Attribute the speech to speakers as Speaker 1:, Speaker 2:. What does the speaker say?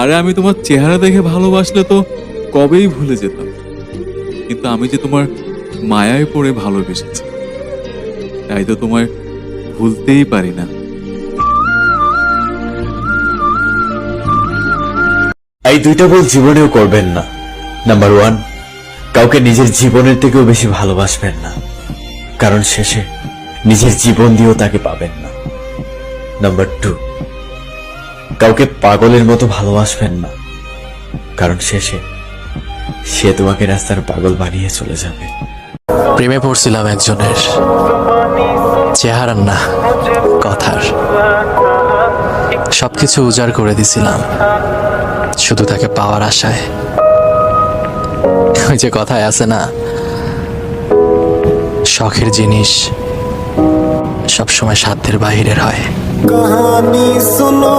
Speaker 1: আরে আমি তোমার চেহারা দেখে ভালোবাসলে তো কবেই ভুলে যেতাম, কিন্তু আমি যে তোমার মায়ায় পড়ে ভালোবেসেছি, তাই তো তোমায় ভুলতেই পারি না।
Speaker 2: এই দুইটা ভুল জীবনেও করবেন না। নাম্বার 1, কাউকে নিজের জীবনের থেকেও বেশি ভালোবাসবেন না, কারণ শেষে নিজের জীবন দিয়েও তাকে পাবেন না। নাম্বার 2, কাউকে পাগলের মতো ভালোবাসবেন না, কারণ শেষে সে তোমাকে রাস্তার পাগল বানিয়ে চলে যাবে।
Speaker 3: প্রেমে পড়ছিলাম একজনের, চেহারার না, কথার। সবকিছু উজাড় করে দিছিলাম শুধু তাকে পাওয়ার আশায়। ওই যে কথায় আছে না, শখের জিনিস সবসময় সাধ্যের বাহিরের হয়।
Speaker 4: कहानी सुनो